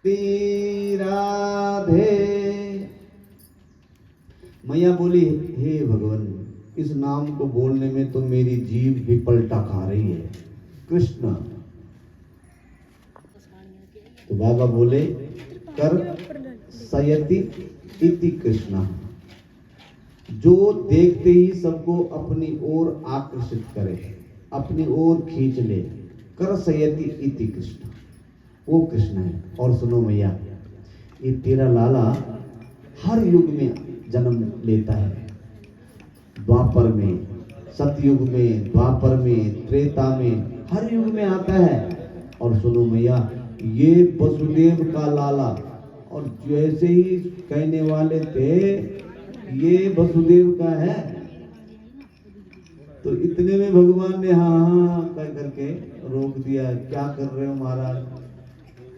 राधे। मैया बोली, हे भगवान, इस नाम को बोलने में तो मेरी जीभ भी पलटा खा रही है, कृष्ण। तो बाबा बोले, कर सयति इति कृष्ण, जो देखते ही सबको अपनी ओर आकर्षित करे, अपनी ओर खींच ले, कर सयति इति कृष्ण, वो कृष्ण है। और सुनो मैया, ये तेरा लाला हर युग में जन्म लेता है, द्वापर में, सतयुग में, द्वापर में, त्रेता में, हर युग में आता है। और सुनो मैया, ये वसुदेव का लाला, और जैसे ही कहने वाले थे ये वसुदेव का है, तो इतने में भगवान ने हाँ हाँ कह करके रोक दिया। क्या कर रहे हो महाराज,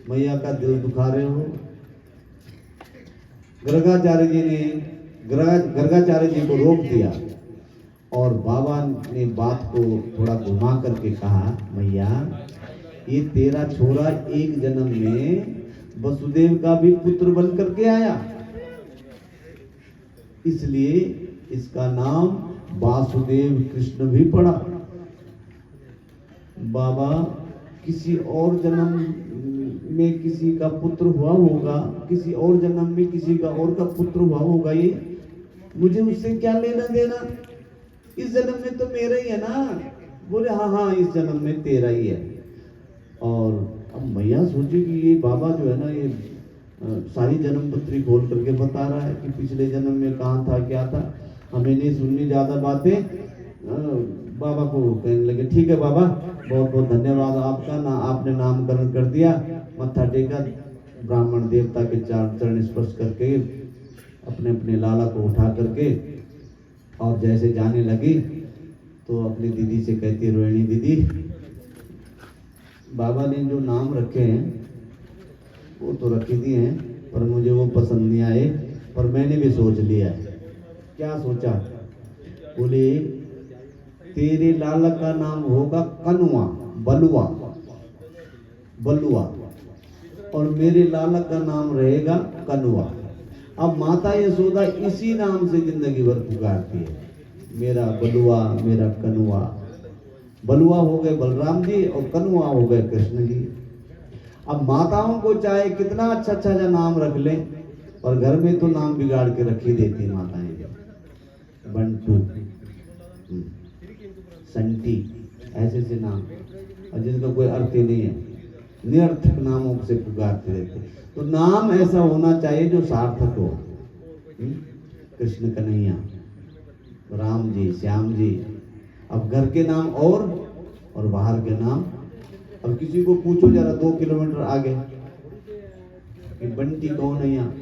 मैया का दिल दुखा रहे हो। गर्गाचार्य जी ने गर्गाचार्य जी को रोक दिया, और बाबा ने बात को थोड़ा घुमा करके कहा, मैया ये तेरा छोरा एक जन्म में वसुदेव का भी पुत्र बन करके आया, इसलिए इसका नाम वासुदेव कृष्ण भी पड़ा। बाबा किसी और जन्म में किसी का पुत्र हुआ होगा, किसी और जन्म में किसी का और का पुत्र हुआ होगा, ये मुझे उससे क्या लेना देना, इस जन्म में तो मेरा ही है ना। बोले हाँ हाँ इस जन्म में तेरा ही है। और अब मैया सोची कि ये बाबा जो है ना, ये सारी जन्म पत्री खोल करके बता रहा है कि पिछले जन्म में कहाँ था क्या था, हमें नहीं सुननी ज्यादा बातें। बाबा को कहने लगे, ठीक है बाबा, बहुत बहुत धन्यवाद आपका ना, आपने नामकरण कर दिया, मत्था टेका, ब्राह्मण देवता के चरण स्पर्श करके अपने अपने लाला को उठा करके, और जैसे जाने लगी तो अपनी दीदी से कहती, रोहिणी दीदी, बाबा ने जो नाम रखे हैं वो तो रखे दिए हैं, पर मुझे वो पसंद नहीं आए, पर मैंने भी सोच लिया। क्या सोचा? बोले तेरे लाला का नाम होगा कनुआ, बलुआ, बलुआ, और मेरे लाला का नाम रहेगा कनुआ। अब माता यशोदा इसी नाम से जिंदगी भर पुकारती है, मेरा बलुआ, मेरा कनुआ। बलुआ हो गए बलराम जी और कनुआ हो गए कृष्ण जी। अब माताओं को चाहे कितना अच्छा अच्छा जा नाम रख लें, पर घर में तो नाम बिगाड़ के रख ही देती माताएं। बंटू, संटी, ऐसे से नाम, और जिनका कोई अर्थ ही नहीं है, निरर्थक नामों से पुकारते रहते। तो नाम ऐसा होना चाहिए जो सार्थक हो। कृष्ण कन्हैया, राम जी, श्याम जी। अब घर के नाम और बाहर के नाम। अब किसी को पूछो जरा 2 किलोमीटर आगे कि बंटी कौन है यहाँ,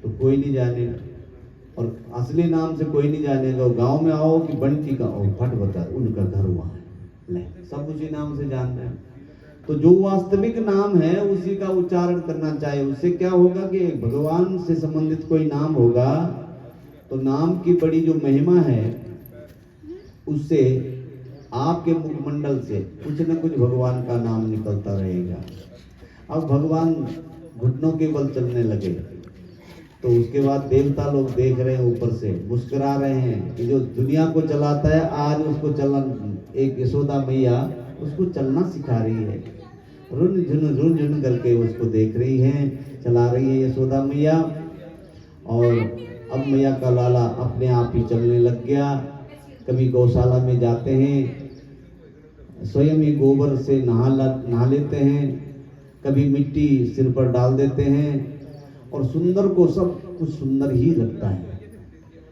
तो कोई नहीं जानेगा, और असली नाम से कोई नहीं जानेगा। गांव में आओ कि बंटी का, ओ फट बता, उनका घर वहाँ है, ले सब उसी नाम से जान रहे हैं। तो जो वास्तविक नाम है उसी का उच्चारण करना चाहिए। उससे क्या होगा कि भगवान से संबंधित कोई नाम होगा तो नाम की बड़ी जो महिमा है, उससे आपके मुखमंडल से कुछ न कुछ भगवान का नाम निकलता रहेगा। अब भगवान घुटनों के बल चलने लगे, तो उसके बाद देवता लोग देख रहे हैं, ऊपर से मुस्कुरा रहे हैं कि जो दुनिया को चलाता है आज उसको चलन, एक यशोदा मैया उसको चलना सिखा रही है। रुन झुन करके उसको देख रही है, चला रही है यशोदा मैया। और अब मैया का लाला अपने आप ही चलने लग गया। कभी गौशाला में जाते हैं, स्वयं ही गोबर से नहा लेते हैं, कभी मिट्टी सिर पर डाल देते हैं, और सुंदर को सब कुछ सुंदर ही लगता है।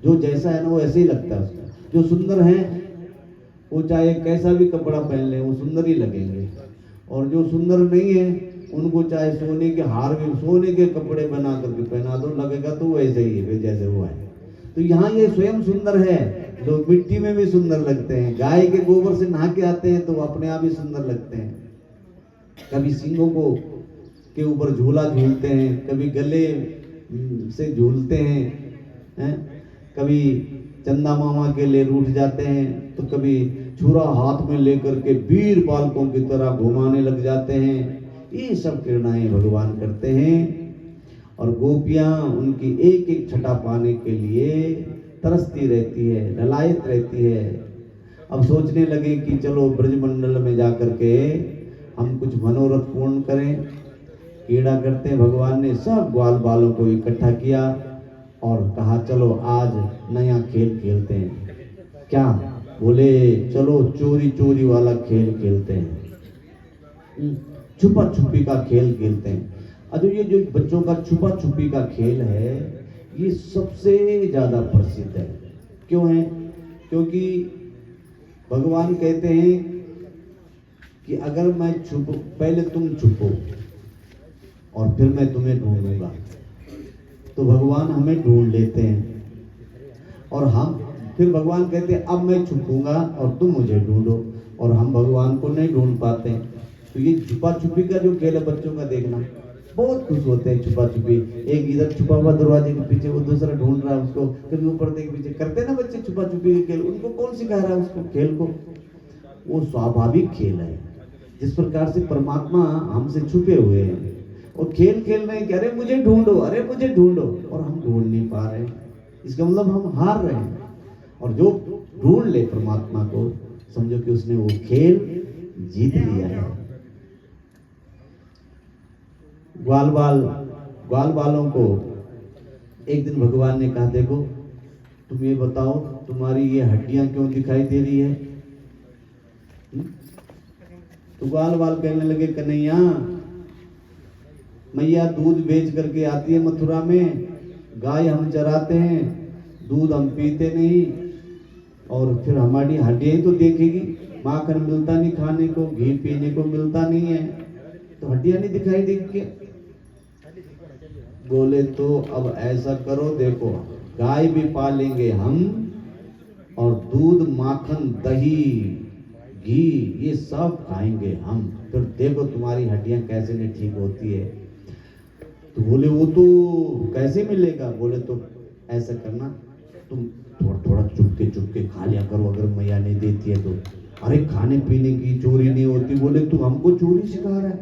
जो जैसा है ना वो ऐसे ही लगता है उसका। जो सुंदर है वो चाहे कैसा भी कपड़ा पहन ले वो सुंदर ही लगेंगे, और जो सुंदर नहीं है उनको चाहे सोने के हार में, सोने के कपड़े बना करके पहना दो, लगेगा तो वैसे ही है जैसे वो है। तो यहाँ ये स्वयं सुंदर है, लोग मिट्टी में भी सुंदर लगते हैं। गाय के गोबर से नहा के आते हैं तो अपने आप ही सुंदर लगते हैं। कभी सिंगों को के ऊपर झूला झूलते हैं, कभी गले से झूलते हैं, कभी चंदा मामा के लिए रूठ जाते हैं, तो कभी छुरा हाथ में लेकर के वीर बालकों की तरह घुमाने लग जाते हैं। ये सब क्रीड़ाएं भगवान करते हैं। और गोपियां उनकी एक एक छटा पाने के लिए तरसती रहती है, ललायत रहती है। अब सोचने लगे कि चलो ब्रजमंडल में जाकर के हम कुछ मनोरथ पूर्ण करें। क्रीड़ा करते हैं। भगवान ने सब ग्वाल बालों को इकट्ठा किया और कहा चलो आज नया खेल खेलते हैं। क्या? बोले चलो चोरी चोरी वाला खेल खेलते हैं, छुपा छुपी का खेल खेलते हैं। अब ये जो बच्चों का छुपा छुपी का खेल है ये सबसे ज्यादा प्रसिद्ध है। क्यों है? क्योंकि भगवान कहते हैं कि अगर मैं छुपो, पहले तुम छुपो और फिर मैं तुम्हें ढूंढूंगा। तो भगवान हमें ढूंढ लेते हैं और हम फिर भगवान कहते हैं अब मैं छुपूंगा और तुम मुझे ढूंढो, और हम भगवान को नहीं ढूंढ पाते हैं। तो ये छुपा छुपी का जो खेल है बच्चों का, देखना बहुत खुश होते हैं। छुपा छुपी, एक इधर छुपा हुआ दरवाजे के पीछे, वो दूसरा ढूंढ रहा है उसको, कभी ऊपर देख पीछे करते हैं ना बच्चे छुपा छुपी के खेल। उनको कौन सिखा रहा है उसको खेल को? वो स्वाभाविक खेल है। जिस प्रकार से परमात्मा हमसे छुपे हुए हैं और खेल खेल रहे हैं कि अरे मुझे ढूंढो, अरे मुझे ढूंढो, और हम ढूंढ नहीं पा रहे हैं। इसका मतलब हम हार रहे हैं। और जो ढूंढ ले परमात्मा को, समझो कि उसने वो खेल जीत लिया है। ग्वाल बालों को एक दिन भगवान ने कहा देखो तुम ये बताओ तुम्हारी ये हड्डियां क्यों दिखाई दे रही है? तो ग्वाल बाल कहने लगे कन्हैया, मैया दूध बेच करके आती है मथुरा में, गाय हम चराते हैं, दूध हम पीते नहीं, और फिर हमारी हड्डियां तो देखेगी, माखन मिलता नहीं खाने को, घी पीने को मिलता नहीं है, तो हड्डियां नहीं दिखाई देगी। बोले तो अब ऐसा करो, देखो गाय भी पालेंगे हम और दूध माखन दही घी ये सब खाएंगे हम, फिर देखो तुम्हारी हड्डियां कैसे नहीं ठीक होती है। तो बोले वो तो कैसे मिलेगा? बोले तो ऐसा करना, तुम थोड़ा थोड़ा चुपके खा लिया करो, अगर मैया नहीं देती है तो। अरे खाने पीने की चोरी नहीं होती। बोले तू हमको चोरी सिखा रहा है?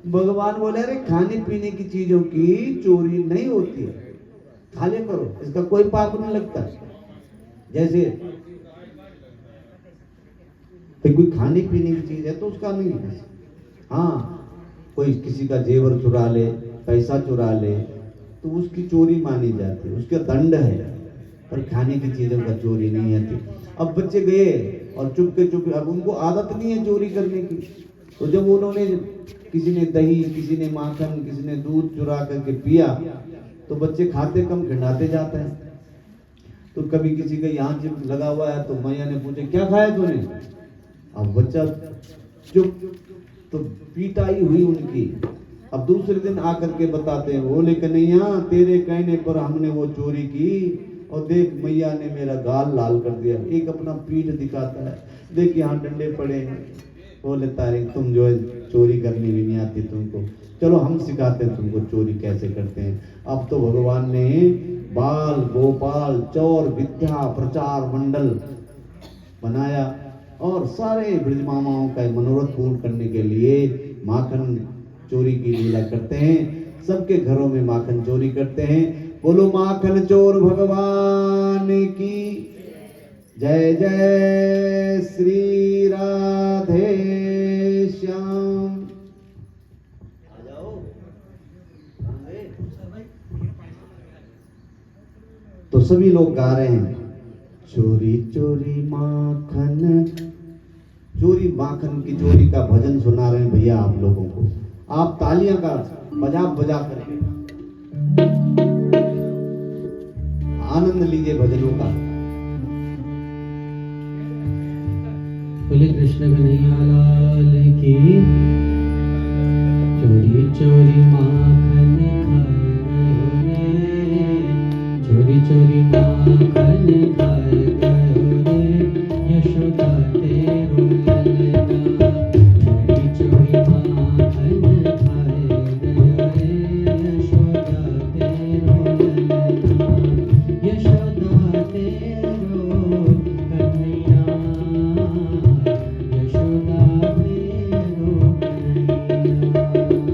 भगवान बोले अरे खाने पीने की चीजों की चोरी नहीं होती है, खा लिया करो, इसका कोई पाप नहीं लगता। जैसे कोई खाने पीने की चीज है तो उसका नहीं है। हाँ, कोई किसी का जेवर चुरा ले, पैसा चुरा ले तो उसकी चोरी मानी जाती है, उसका दंड है, पर खाने की चीजों का चोरी नहीं आती। अब बच्चे गए और चुपके अब उनको आदत नहीं है चोरी करने की, तो जब उन्होंने किसी ने दही, किसी ने माखन, किसी ने दूध चुरा करके पिया, तो बच्चे खाते कम खिंडाते जाते हैं। तो कभी किसी का यहाँ चिप लगा हुआ है तो मैया ने पूछे क्या खाया तूने? अब बच्चा चुप, तो पीटाई हुई उनकी। अब दूसरे दिन आकर के बताते हैं, बोले कन्हैया तेरे कहने पर हमने वो चोरी की और देख मैया ने मेरा गाल लाल कर दिया। एक अपना पीठ दिखाता है, देख यहाँ डंडे पड़े हैं। बोले तारीख तुम जो है चोरी करनी भी नहीं आती तुमको, चलो हम सिखाते हैं तुमको चोरी कैसे करते हैं। अब तो भगवान ने बाल गोपाल चौर विद्या प्रचार मंडल बनाया और सारे ब्रजमामाओं का मनोरथ पूर्ण करने के लिए माखन चोरी की लीला करते हैं। सबके घरों में माखन चोरी करते हैं। बोलो माखन चोर भगवान की जय। जय श्री राधे श्याम। आ जाओ। तो सभी लोग गा रहे हैं चोरी चोरी माखन, चोरी माखन की चोरी का भजन सुना रहे हैं भैया आप लोगों को। आप तालियां का बजा कर आनंद लीजिए भजनों का। बोले कृष्ण कन्हैया लाल की। चोरी चोरी माखन खाए रे, चोरी चोरी माखन खाए रे, यशोदा तेरो ललना। चोरी चोरी माखन खाए रे, यशोदा तेरो ललना, यशोदा तेरो कन्हैया, यशोदा तेरो कन्हैया।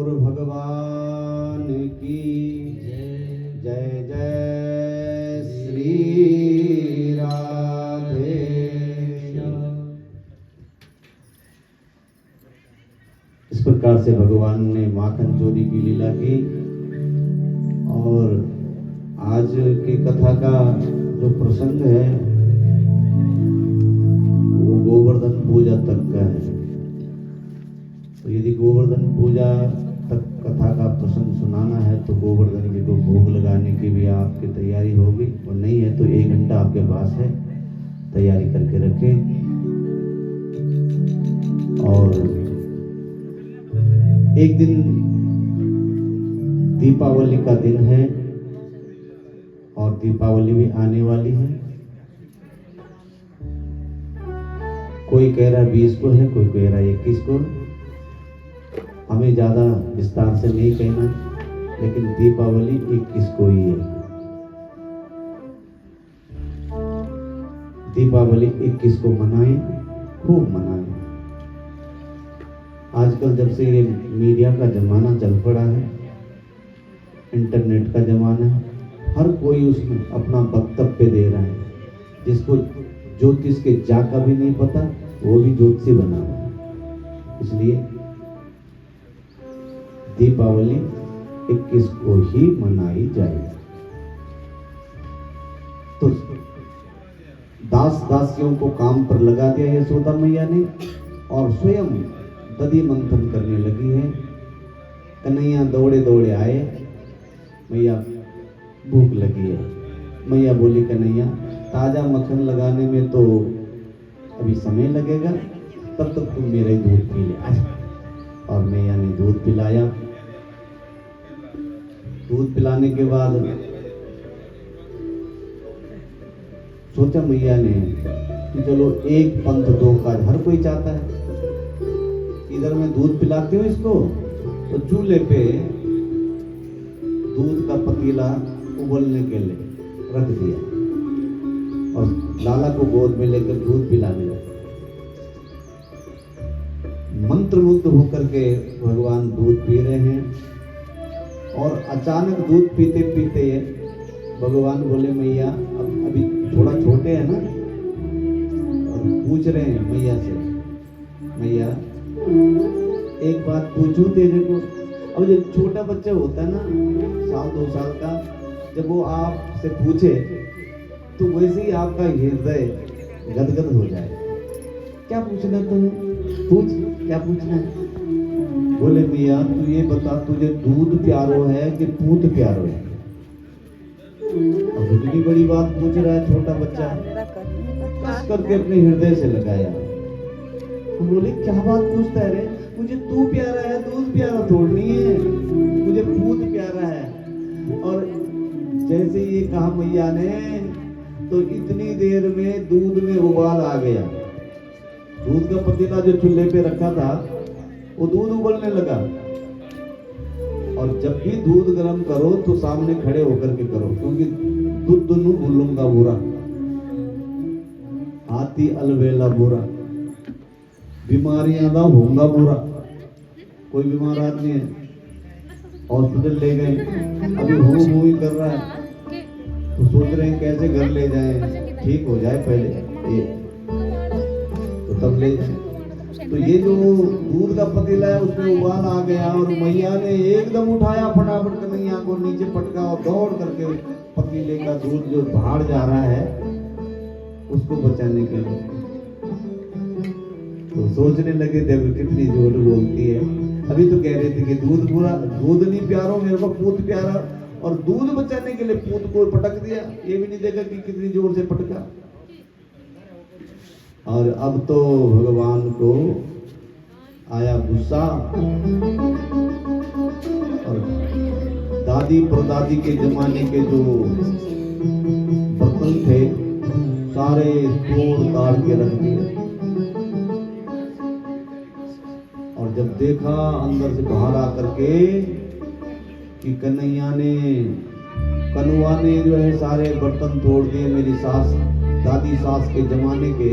गौर भगवान की जय जय श्री राधे। इस प्रकार से भगवान ने माखन चोरी की लीला की। और आज की कथा का जो प्रसंग है वो गोवर्धन पूजा तक का है। तो यदि गोवर्धन पूजा तक कथा का प्रसंग सुनाना है तो गोवर्धन जी को भोग लगाने की भी आपकी तैयारी होगी, और नहीं है तो 1 घंटा आपके पास है, तैयारी करके रखें। और एक दिन दीपावली का दिन है, और दीपावली भी आने वाली है। कोई कह रहा 20 को है, कोई कह रहा 21 को। हमें ज्यादा विस्तार से नहीं कहना, लेकिन दीपावली 21 को ही है। दीपावली 21 को मनाएं, खूब मनाएं। आजकल जब से ये मीडिया का जमाना चल पड़ा है, इंटरनेट का जमाना है, हर कोई उसमें अपना वक्तव्य दे रहा है। जिसको ज्योतिष के जा का भी नहीं पता वो भी ज्योतिषी बना रहा है। इसलिए दीपावली 21 को ही मनाई जाएगी। तो दास दासियों को काम पर लगा दिया यशोदा मैया ने, और स्वयं दधि मंथन करने लगी है। कन्हैया दौड़े दौड़े आए, मैया भूख लगी है। मैया बोली कन्हैया ताजा मक्खन लगाने में तो अभी समय लगेगा, तब तक तुम मेरे दूध पी ले। और मैया ने दूध पिलाया। दूध पिलाने के बाद सोचा मैया ने कि चलो एक पंथ दो काज, हर कोई चाहता है। इधर मैं दूध पिलाती हूँ इसको, तो चूल्हे पे दूध का पतीला उबलने के लिए रख दिया, और लाला को गोद में लेकर दूध पिलाने लगे। मंत्रमुग्ध होकर के भगवान दूध पी रहे हैं, और अचानक दूध पीते पीते भगवान बोले मैया अब अभी थोड़ा छोटे हैं ना, और पूछ रहे हैं मैया से, मैया एक बात पूछूं तेरे को। अब जब छोटा बच्चा होता है ना, 1-2 साल का, जब वो आपसे पूछे तो वैसे ही आपका हृदय गदगद हो जाए। क्या पूछना तुम्हें, पूछ, क्या पूछना है? बोले भैया तू ये बता, तुझे दूध प्यारो है कि पूत प्यारो है? अब इतनी बड़ी बात पूछ रहा है छोटा बच्चा, कस करके अपने हृदय से लगाया। तो बोले क्या बात पूछता है रे? मुझे तू प्यारा है, दूध प्यारा थोड़ी है, मुझे पूत प्यारा है। और जैसे ये कहा मैया ने, तो इतनी देर में दूध में उबाल आ गया। दूध का पतीला जो चूल्हे पे रखा था वो दूध उबलने लगा। और जब भी दूध गर्म करो तो सामने खड़े होकर के करो, क्योंकि दूध दोनों भूलूंगा बुरा, हाथी अलवेला बुरा, बीमारियां ना होगा बुरा। कोई बीमार आदमी है, हॉस्पिटल ले गए, अभी हूँ ही कर रहा है, तो सोच रहे हैं कैसे घर ले जाएं, ठीक हो जाए पहले ये, तो तब ले जाए। तो ये जो दूध का पतीला है उसमें उबाल आ गया, और मैया ने एकदम उठाया, फटाफट कन्हैया को नीचे पटका, और दौड़ करके पतीले का दूध जो बाहर जा रहा है उसको बचाने के लिए। तो सोचने लगे देखो कितनी जोर बोलती है। अभी तो कह रहे थे कि दूध पूरा, दूध नहीं प्यारो मेरे को पूत प्यारा, और दूध बचाने के लिए पूत को पटक दिया। ये भी नहीं देखा कि कितनी जोर से पटका। और अब तो भगवान को आया गुस्सा, और दादी परदादी के जमाने के जो बर्तन थे सारे तोड़ ताड़ के रख दिए। और जब देखा अंदर से बाहर आकर के कि कन्हैया ने, कनुआ ने जो है सारे बर्तन तोड़ दिए मेरी सास, दादी सास के जमाने के,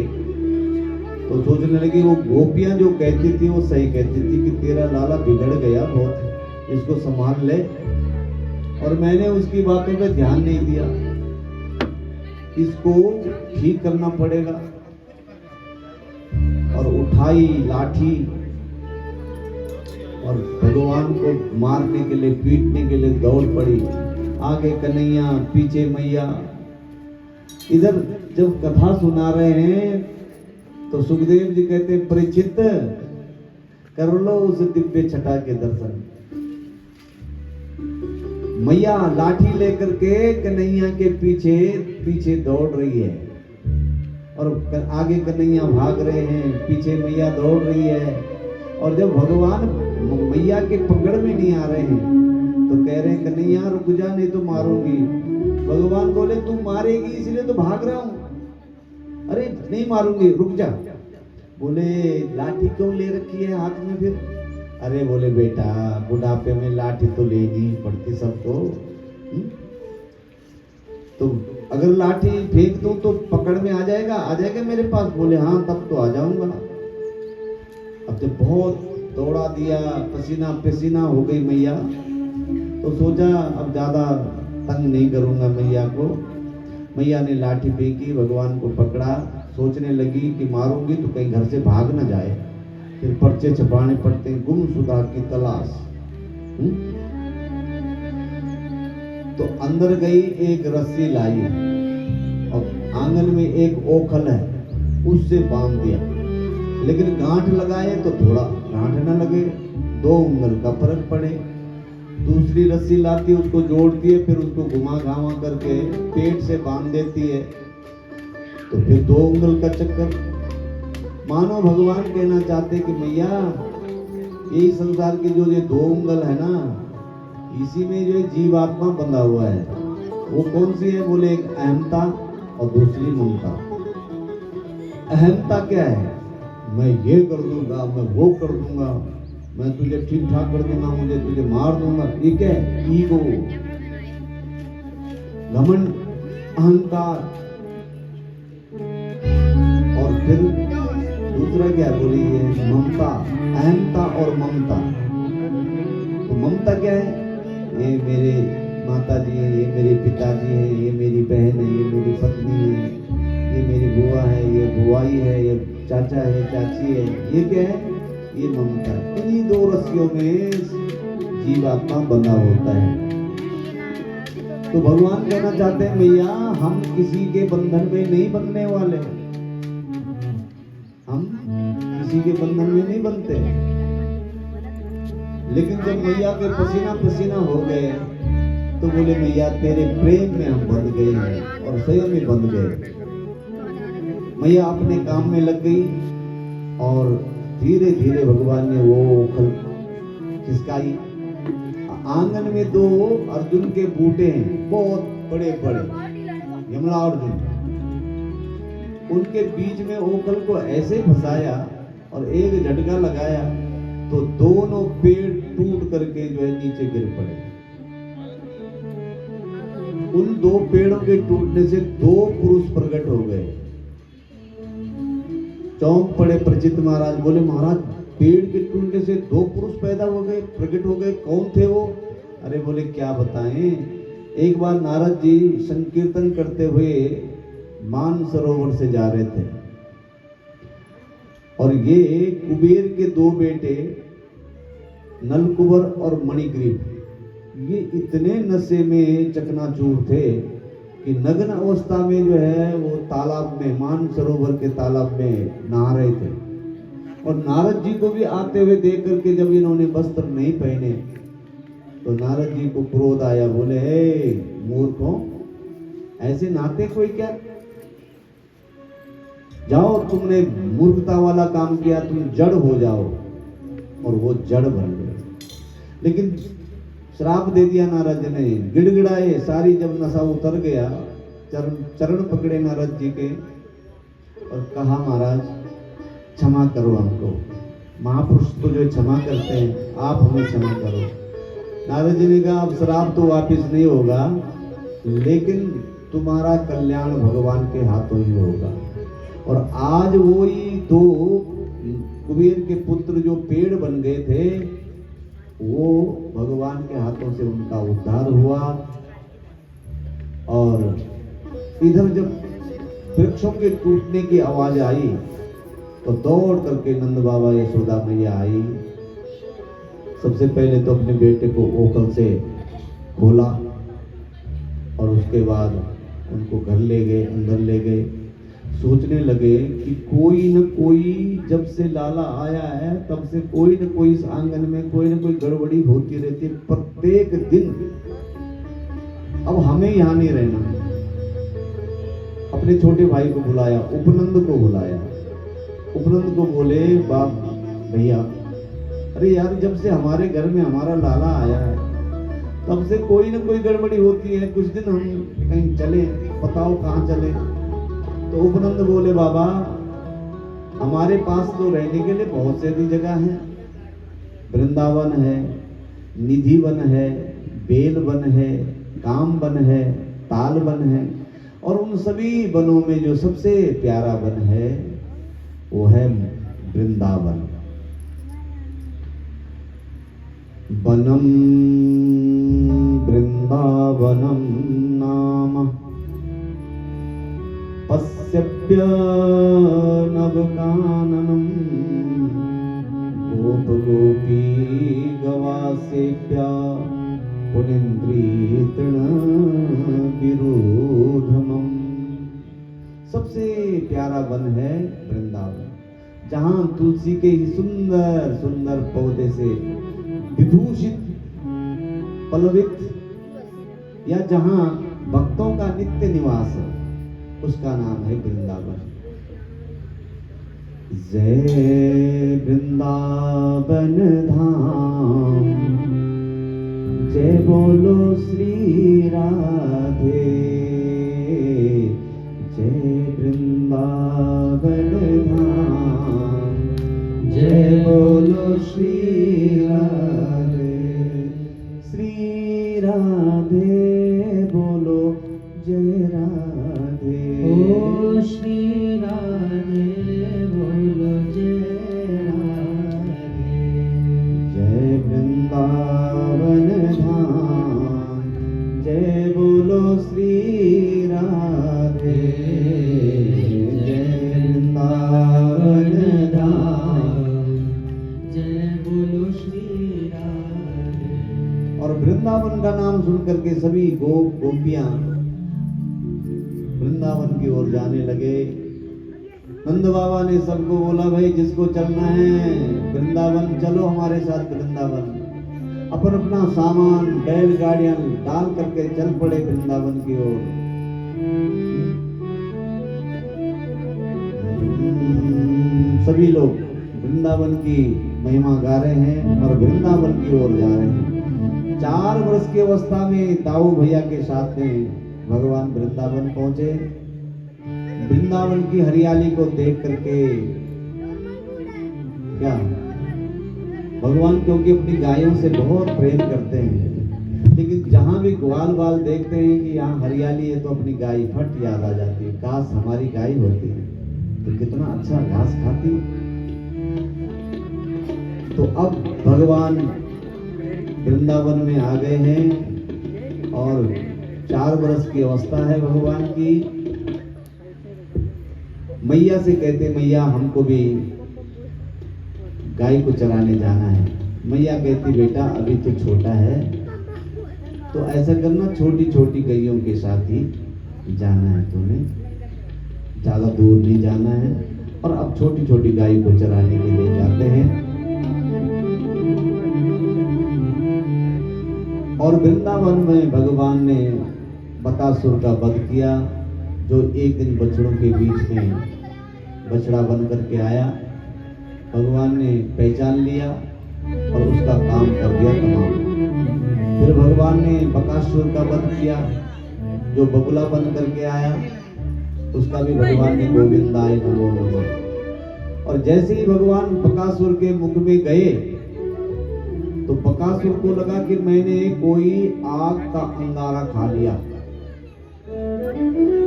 तो सोचने लगी वो गोपियां जो कहती थी वो सही कहती थी कि तेरा लाला बिगड़ गया बहुत। इसको संभाल ले। और मैंने उसकी बातों पे ध्यान नहीं दिया, इसको ठीक करना पड़ेगा। और उठाई लाठी और भगवान को मारने के लिए, पीटने के लिए दौड़ पड़ी। आगे कन्हैया, पीछे मैया। इधर जब कथा सुना रहे हैं तो सुखदेव जी कहते परीक्षित कर लो उस दिव्य छटा के दर्शन। मैया लाठी लेकर के कन्हैया के पीछे पीछे दौड़ रही है और आगे कन्हैया भाग रहे हैं, पीछे मैया दौड़ रही है। और जब भगवान मैया के पकड़ में नहीं आ रहे हैं तो कह रहे हैं कन्हैया रुक जा, नहीं तो मारूंगी। भगवान बोले तू मारेगी इसलिए तो भाग रहा हूं। अरे नहीं मारूंगी, रुक जा। बोले लाठी क्यों ले रखी है हाथ में फिर? अरे बोले बेटा बुढ़ापे में लाठी तो लेनी पड़ती सबको। तो अगर लाठी फेंक दूं तो पकड़ में आ जाएगा मेरे पास? बोले हाँ तब तो आ जाऊंगा। अब जब बहुत दौड़ा दिया, पसीना पसीना हो गई मैया, तो सोचा अब ज्यादा तंग नहीं करूंगा मैया को। मैया ने लाठी फेंकी, भगवान को पकड़ा, सोचने लगी कि मारूंगी तो कहीं घर से भाग ना जाए। फिर पर्चे छपाने पड़ते, गुमशुदा की तलाश। तो अंदर गई, एक रस्सी लाई और आंगन में एक ओखल है उससे बांध दिया। लेकिन गांठ लगाए तो थोड़ा गांठ न लगे, 2 उंगल का फर्क पड़े। दूसरी रस्सी लाती, उसको जोड़ती है, फिर उसको घुमा घामा करके पेट से बांध देती है, तो फिर 2 उंगल का चक्कर। मानो भगवान कहना चाहते कि मैया यही संसार के जो ये 2 उंगल है ना, इसी में जो जीवात्मा बंधा हुआ है। वो कौन सी है? बोले एक अहमता और दूसरी ममता। अहमता क्या है? मैं ये कर दूंगा, मैं वो कर दूंगा, मैं तुझे ठीक ठाक कर दूंगा, मुझे तुझे मार दूंगा। ये क्या है? ईगो, घमंड, अहंकार। और फिर दूसरा क्या बोली है? ममता, अहमता और ममता। तो ममता क्या है? ये मेरे माता जी है, ये मेरे पिताजी है, ये मेरी बहन है, ये मेरी पत्नी है, ये मेरी बुआ है, ये बुआई है, ये चाचा है, चाची है। ये क्या है? ये ममता। इन्हीं 2 रस्सियों में जीवात्मा बंधा होता है। तो भगवान कहना चाहते हैं मैया हम किसी के बंधन में नहीं बंधने वाले, हम किसी के बंधन में नहीं बनते। लेकिन जब मैया के पसीना पसीना हो गए तो बोले मैया तेरे प्रेम में हम बंध गए हैं, और स्वयं ही बंध गए। मैया अपने काम में लग गई और धीरे धीरे भगवान ने वो ओखल खिसकाई। आंगन में 2 अर्जुन के बूटे हैं, बहुत बड़े बड़े, यमला अर्जुन। उनके बीच में ओखल को ऐसे फंसाया और एक झटका लगाया तो दोनों पेड़ टूट करके जो है नीचे गिर पड़े। उन 2 पेड़ों के टूटने से 2 पुरुष प्रकट हो गए। चौंक पड़े परीक्षित महाराज, बोले महाराज पेड़ के टूटने से 2 पुरुष पैदा हो गए, प्रकट हो गए, कौन थे वो? अरे बोले क्या बताएं। एक बार नारद जी संकीर्तन करते हुए मानसरोवर से जा रहे थे और ये कुबेर के 2 बेटे नलकुबर और मणिग्रीव, ये इतने नशे में चकनाचूर थे कि नग्न अवस्था में जो है वो तालाब में, मानसरोवर के तालाब में नहा रहे थे। और नारद जी को भी आते हुए देख करके जब इन्होंने वस्त्र नहीं पहने तो नारद जी को क्रोध आया। बोले हे मूर्खों, ऐसे नहाते कोई क्या? जाओ, तुमने मूर्खता वाला काम किया, तुम जड़ हो जाओ। और वो जड़ बन गए। लेकिन श्राप दे दिया नारद जी ने, गिड़गिड़ाए सारी। जब नशा उतर गया, चरण पकड़े नारद जी के और कहा महाराज क्षमा करो हमको। महापुरुष तो जो क्षमा करते हैं, आप हमें क्षमा करो। नारद जी ने कहा अब श्राप तो वापिस नहीं होगा, लेकिन तुम्हारा कल्याण भगवान के हाथों ही होगा। और आज वही 2 कुबेर के पुत्र जो पेड़ बन गए थे, वो भगवान के हाथों से उनका उद्धार हुआ। और इधर जब वृक्षों के टूटने की आवाज आई तो दौड़ करके नंद बाबा यशोदा मैया आई। सबसे पहले तो अपने बेटे को ओखल से खोला और उसके बाद उनको घर ले गए, अंदर ले गए। सोचने लगे कि कोई न कोई, जब से लाला आया है तब से कोई न कोई इस आंगन में कोई न कोई गड़बड़ी होती रहती है प्रत्येक दिन। अब हमें यहाँ नहीं रहना। अपने छोटे भाई को बुलाया, उपनंद को बुलाया। उपनंद को बोले, बाप भैया, अरे यार जब से हमारे घर में हमारा लाला आया है तब से कोई न कोई गड़बड़ी होती है, कुछ दिन हम कहीं चले, बताओ कहाँ चले। तो उपनंद बोले, बाबा हमारे पास तो रहने के लिए बहुत से अधिक जगह है। वृंदावन है, निधि वन है, बेल वन है, काम वन है, ताल वन है, और उन सभी वनों में जो सबसे प्यारा वन है वो है वृंदावन। वनम वृंदावनम नाम पश्यप्य नवकाननम गोप गोपी गवासेप्या पुनिन्द्री तृण विरोधमम। सबसे प्यारा वन है वृंदावन, जहां तुलसी के ही सुंदर सुंदर पौधे से विभूषित पल्लवित, या जहां भक्तों का नित्य निवास है, उसका नाम है वृंदावन। जय वृंदावन धाम, जय बोलो श्री राधे, जय वृंदावन धाम, जय बोलो श्री राधे। श्री राधे बोलो जय राधे। ओ श्री राधे बोलो जय राधे। जय वृंदावन धाम, जय बोलो श्री राधे, जय वृंदावन धाम, जय बोलो श्री राधे। और वृंदावन का नाम सुन करके सभी गोप गोपियां वृंदावन की ओर जाने लगे। नंद बाबा ने सबको बोला, भाई जिसको चलना है वृंदावन चलो हमारे साथ वृंदावन। अपन अपना सामान बैलगाड़ियां डाल करके चल पड़े वृंदावन की ओर। सभी लोग वृंदावन की महिमा गा रहे हैं और वृंदावन की ओर जा रहे हैं। 4 वर्ष की अवस्था में ताऊ भैया के साथ में भगवान वृंदावन पहुंचे। वृंदावन की हरियाली को देख करके क्या, भगवान क्योंकि अपनी गायों से बहुत प्रेम करते हैं, लेकिन जहां भी ग्वाल बाल देखते हैं कि यहाँ हरियाली है तो अपनी गाय फट याद आ जाती है, काश हमारी गाय होती है तो कितना अच्छा घास खाती। तो अब भगवान वृंदावन में आ गए हैं और 4 वर्ष की अवस्था है भगवान की। मैया से कहते, मैया हमको भी गाय को चराने जाना है। मैया कहती, बेटा अभी तो छोटा है, तो ऐसा करना छोटी छोटी गायों के साथ ही जाना है, तुम्हें ज्यादा दूर नहीं जाना है। और अब छोटी छोटी गाय को चराने के लिए जाते हैं। और वृंदावन में भगवान ने बकासुर का वध किया, जो एक दिन बछड़ों के बीच में बछड़ा बन करके आया। भगवान ने पहचान लिया और उसका काम कर दिया तमाम। फिर भगवान ने बकासुर का वध किया, जो बगुला बन करके आया, उसका भी भगवान ने गोविंदाय नमो नमः। और जैसे ही भगवान बकासुर के मुख में गए तो बकासुर को लगा कि मैंने कोई आग का अंगारा खा लिया।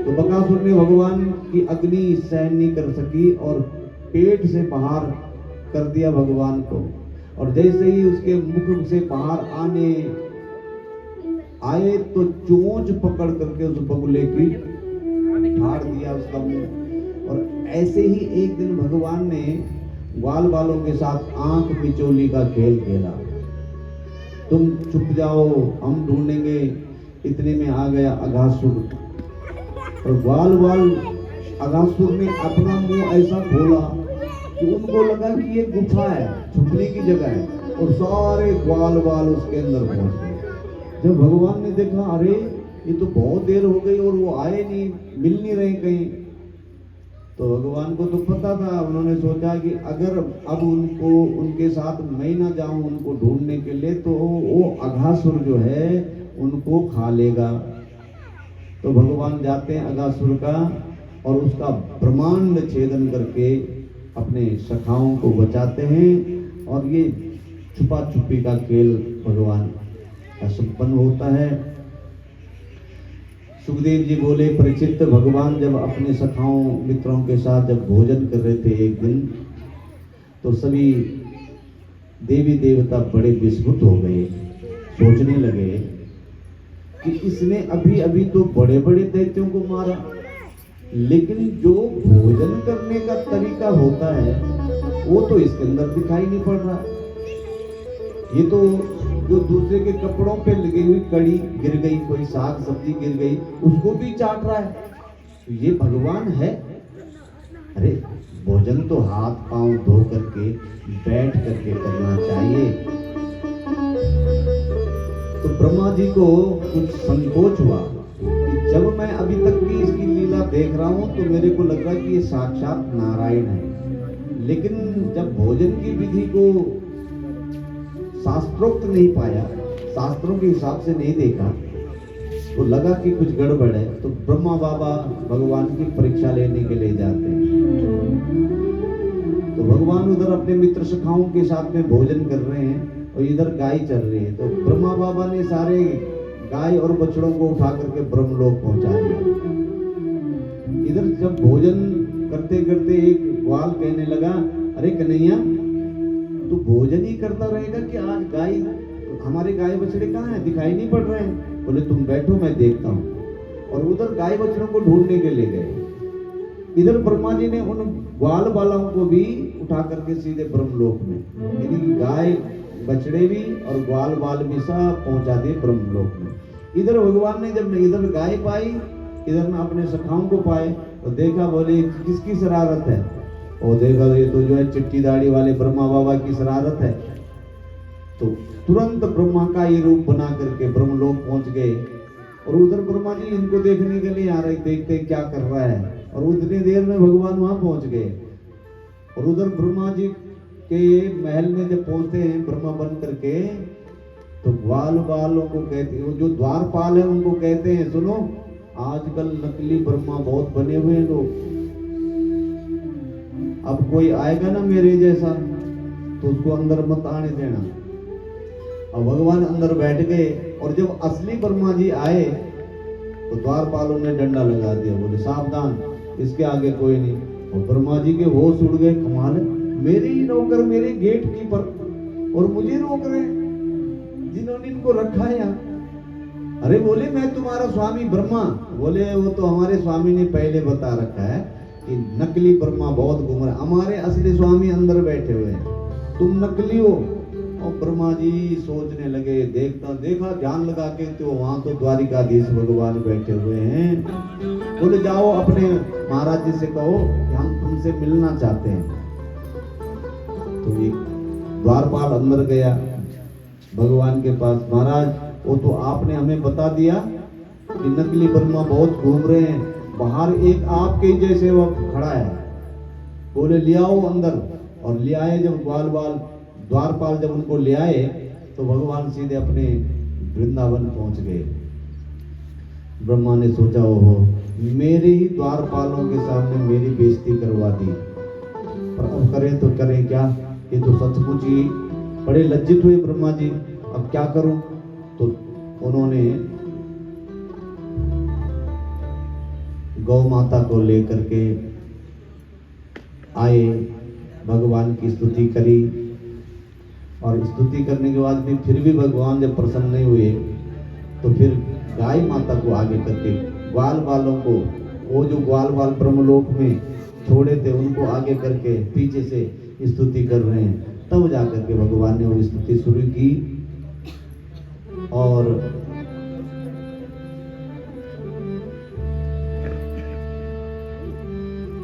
तो बकासुर ने भगवान की अग्नि सहन नहीं कर सकी और पेट से बाहर कर दिया भगवान को। और जैसे ही उसके मुख से बाहर आए तो चोंच पकड़ करके उस बगुले की फाड़ दिया उसका मुंह। और ऐसे ही एक दिन भगवान ने ग्वाल बालों के साथ आंख मिचोली का खेल खेला। तुम चुप जाओ, हम ढूंढेंगे। इतने में आ गया अघासुर, और ग्वाल बाल अघासुर ने अपना मुंह ऐसा खोला कि उनको लगा कि ये गुफा है, छुपने की जगह है, और सारे ग्वाल बाल उसके अंदर पहुंच गए। जब भगवान ने देखा, अरे ये तो बहुत देर हो गई और वो आए नहीं, मिल नहीं रहे कहीं, तो भगवान को तो पता था। उन्होंने सोचा कि अगर अब उनको उनके साथ मैं ना जाऊं उनको ढूंढने के लिए, तो वो अघासुर जो है उनको खा लेगा। तो भगवान जाते हैं अघासुर का और उसका ब्रह्मांड छेदन करके अपने सखाओं को बचाते हैं, और ये छुपा छुपी का खेल भगवान का संपन्न होता है। सुखदेव जी बोले, परीक्षित, भगवान जब अपने सखाओं मित्रों के साथ जब भोजन कर रहे थे एक दिन, तो सभी देवी देवता बड़े विस्मित हो गए। सोचने लगे कि इसने अभी अभी तो बड़े बड़े दैत्यों को मारा, लेकिन जो भोजन करने का तरीका होता है वो तो इसके अंदर दिखाई नहीं पड़ रहा। ये तो जो दूसरे के कपड़ों पे लगी हुई कड़ी गिर गई, कोई साग सब्जी गिर गई, उसको भी चाट रहा है, तो ये भगवान है? अरे भोजन तो हाथ पांव धो करके बैठ करके करना चाहिए। तो ब्रह्मा जी को कुछ संकोच हुआ कि जब मैं अभी तक की इसकी लीला देख रहा हूं तो मेरे को लग रहा है कि ये साक्षात नारायण है, लेकिन जब भोजन की विधि को शास्त्रोक्त नहीं पाया, शास्त्रों के हिसाब से नहीं देखा, तो लगा कि कुछ गड़बड़ है। तो ब्रह्मा बाबा भगवान की परीक्षा लेने के लिए जाते हैं। तो भगवान उधर अपने मित्र सखाओं के साथ में भोजन कर रहे हैं और इधर गाय चल रही है। तो ब्रह्मा बाबा ने सारे गाय और बछड़ों को उठा करके ब्रह्मलोक पहुंचा दिया। इधर जब भोजन करते करते एक ग्वाल कहने लगा, अरे कन्हैया, तो भोजन ही करता रहेगा कि आज गाय, हमारे गाय बछड़े कहाँ हैं, दिखाई नहीं पड़ रहे हैं। बोले तुम बैठो, मैं देखता हूँ। और उधर गाय बछड़ों को ढूंढने के लिए गए। इधर ब्रह्मा जी ने उन ग्वाल बालों को भी उठा करके सीधे ब्रह्मलोक में, यानी कि गाय बछड़े भी और ग्वाल बाल भी सब पहुंचा दिए ब्रह्मलोक में। इधर भगवान ने जब इधर गाय पाई, इधर ना अपने सखाओं को पाए, तो देखा, बोले किसकी शरारत है? और देखा ये तो जो है चिट्टी दाढ़ी वाले ब्रह्मा बाबा की शरारत है। तो तुरंत ब्रह्मा का ये रूप बना करके ब्रह्मलोक पहुंच गए। और उधर ब्रह्मा जी इनको देखने के लिए आ रहे, देखते क्या कर रहा है, और उतनी देर में भगवान वहां पहुंच गए। और उधर ब्रह्मा जी के महल में जब पहुंचते हैं ब्रह्मा बन करके, तो ग्वाल बालों को कहते हैं, जो द्वारपाल है उनको कहते हैं, सुनो, आजकल नकली ब्रह्मा बहुत बने हुए हैं लोग, अब कोई आएगा ना मेरे जैसा तो उसको अंदर मत आने देना। अब भगवान अंदर बैठ गए, और जब असली ब्रह्मा जी आए तो द्वारपालों ने डंडा लगा दिया, बोले सावधान, इसके आगे कोई नहीं। और ब्रह्मा जी के होश उड़ गए, कमाल है, मेरे ही नौकर, मेरे गेट कीपर, और मुझे रोक रहे जिन्होंने इनको रखा है यहाँ। अरे बोले मैं तुम्हारा स्वामी ब्रह्मा। बोले वो तो हमारे स्वामी ने पहले बता रखा है कि नकली ब्रह्मा बहुत घूम रहा है, हमारे असली स्वामी अंदर बैठे हुए हैं, तुम नकली हो। और ब्रह्मा जी सोचने लगे, देखा ध्यान लगा के, तो वहां तो द्वारिकाधीश भगवान बैठे हुए हैं। बोले जाओ अपने महाराज जी से कहो कि हम तुमसे मिलना चाहते हैं। तो एक द्वारपाल अंदर गया भगवान के पास, महाराज वो तो आपने हमें बता दिया कि नकली ब्रह्मा बहुत घूम रहे हैं, बाहर एक आपके जैसे वो खड़ा है, बोले ले आओ अंदर। और ले आए, जब द्वारपाल जब उनको ले आए तो भगवान सीधे अपने वृंदावन पहुंच गए। ब्रह्मा ने सोचा, ओहो, मेरे ही द्वारपालों के सामने मेरी बेइज्जती करवा दी, पर अब करें तो करें क्या, ये तो सचमुच ही बड़े लज्जित हुए ब्रह्मा जी, अब क्या करूं। तो उन्होंने गौ माता को लेकर के आए, भगवान की स्तुति करी, और स्तुति करने के बाद भी फिर भी भगवान जब प्रसन्न नहीं हुए तो फिर गाय माता को आगे करके ग्वाल वालों को, वो जो ग्वाल वाल ब्रह्मलोक में छोड़े थे उनको आगे करके पीछे से स्तुति कर रहे हैं। तब जाकर के भगवान ने वो स्तुति शुरू की। और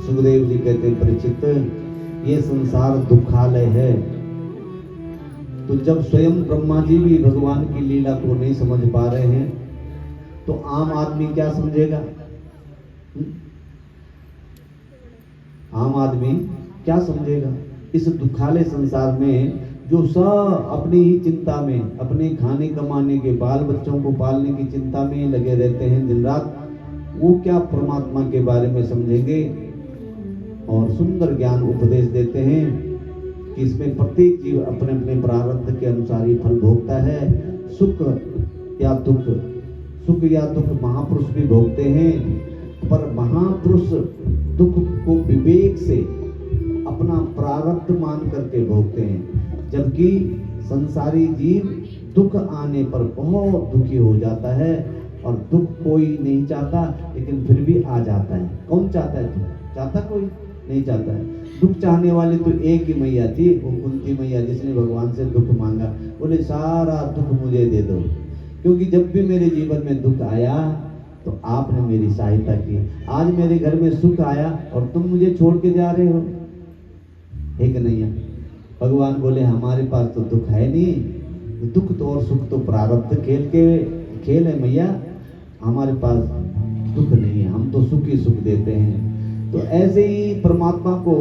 सुखदेव जी कहते हैं, परीक्षित ये संसार दुखालय है। तो जब स्वयं ब्रह्मा जी भी भगवान की लीला को नहीं समझ पा रहे हैं तो आम आदमी क्या समझेगा? आम आदमी क्या समझेगा? इस दुखालय संसार में जो सब अपनी ही चिंता में, अपने खाने कमाने के, बाल बच्चों को पालने की चिंता में लगे रहते हैं दिन रात, वो क्या परमात्मा के बारे में समझेंगे? और सुंदर ज्ञान उपदेश देते हैं कि इसमें प्रत्येक जीव अपने अपने प्रारब्ध के अनुसार ही फल भोगता है। सुख या दुख, सुख या दुख महापुरुष भी भोगते हैं, पर महापुरुष दुख को विवेक से अपना प्रारब्ध मान करके भोगते हैं, जबकि संसारी जीव दुख आने पर बहुत दुखी हो जाता है। और दुख कोई नहीं चाहता, लेकिन फिर भी आ जाता है। कौन चाहता है दुख? चाहता कोई नहीं चाहता है। दुख चाहने वाली तो एक ही मैया थी, वो कुंती मैया, जिसने भगवान से दुख मांगा, बोले सारा दुख मुझे दे दो, क्योंकि जब भी मेरे जीवन में दुख आया तो आपने मेरी सहायता की। आज मेरे घर में सुख आया और तुम मुझे छोड़ के जा रहे हो, एक नहीं है। भगवान बोले हमारे पास तो दुख है नहीं, दुख तो और सुख तो प्रारब्ध खेल है मैया, हमारे पास दुख नहीं है, हम तो सुख ही सुख देते हैं। तो ऐसे ही परमात्मा को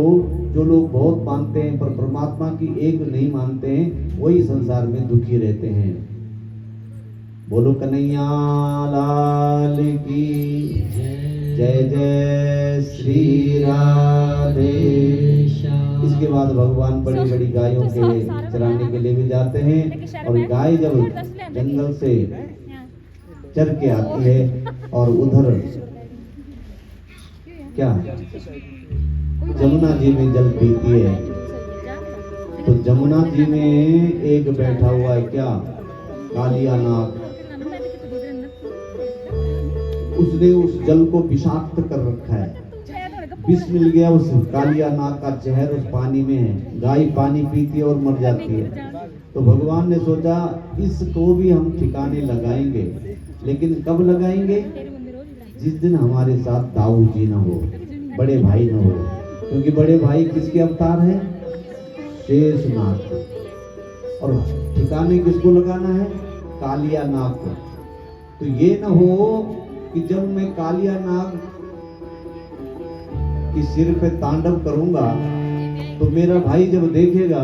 जो लोग बहुत मानते हैं पर परमात्मा की एक नहीं मानते हैं, वही संसार में दुखी रहते हैं। बोलो कन्हैया लाल की जय, जय श्री राधे। इसके बाद भगवान बड़ी बड़ी गायों के चराने के लिए भी जाते हैं, और गाय जब जंगल से चर के आती है और उधर क्या जमुना जी में जल पीती है, तो जमुना जी में एक बैठा हुआ है क्या, कालिया नाग, उसने उस जल को विषाक्त कर रखा है, विष मिल गया उस कालिया नाग का जहर उस पानी में है। गाय पानी पीती है और मर जाती है। तो भगवान ने सोचा इसको भी हम ठिकाने लगाएंगे, लेकिन कब लगाएंगे? जिस दिन हमारे साथ दाऊ जी न हो, बड़े भाई न हो, क्योंकि बड़े भाई किसके अवतार है? शेषनाग। और ठिकाने किसको लगाना है? कालिया नाग को। तो ये न हो कि जब मैं कालिया नाग कि सिर पे तांडव करूंगा तो मेरा भाई जब देखेगा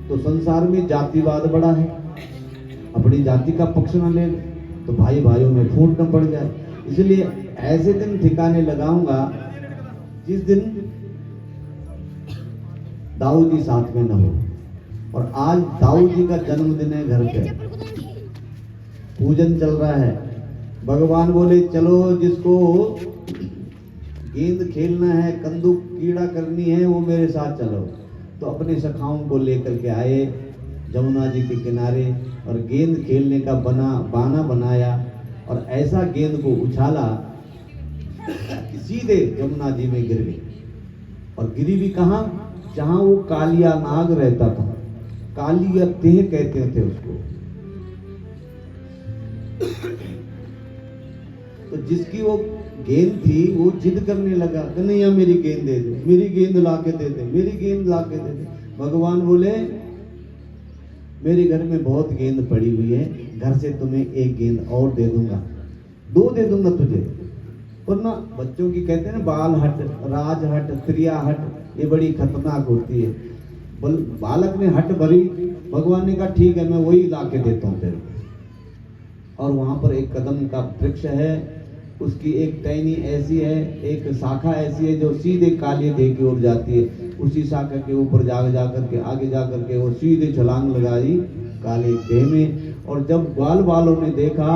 तो संसार में जातिवाद बड़ा है, अपनी जाति का पक्ष न ले तो भाई भाइयों में फूट न पड़ जाए। इसलिए ऐसे दिन ठिकाने लगाऊंगा जिस दिन दाऊ जी साथ में न हो। और आज दाऊ जी का जन्मदिन है, घर पे पूजन चल रहा है। भगवान बोले चलो जिसको गेंद खेलना है, कंदूक कीड़ा करनी है, वो मेरे साथ चलो। तो अपने सखाओं को लेकर के आए जमुना जी के किनारे और गेंद खेलने का बाना बनाया और ऐसा गेंद को उछाला कि सीधे जमुना जी में गिर गई। और गिरी भी कहाँ? जहां वो कालिया नाग रहता था, कालिया तेह कहते थे उसको। तो जिसकी वो गेंद थी वो जिद करने लगा, कन्हैया मेरी गेंद दे दे, मेरी गेंद ला के दे दे, मेरी गेंद ला के दे दे। भगवान बोले मेरे घर में बहुत गेंद पड़ी हुई है, घर से तुम्हें एक गेंद और दे दूंगा, 2 दे दूंगा तुझे। वरना बच्चों की कहते हैं ना बाल हट, राज हट, त्रिया हट, ये बड़ी खतरनाक होती है। बालक ने हट भरी, भगवान ने कहा ठीक है मैं वही ला के देता हूँ तेरे को। और वहां पर एक कदम का वृक्ष है, उसकी एक टहनी ऐसी है, एक शाखा ऐसी है जो सीधे काली देह की ओर जाती है। उसी शाखा के ऊपर जा करके आगे जा करके वो सीधे छलांग लगाई काली देह में। और जब ग्वाल वालों ने देखा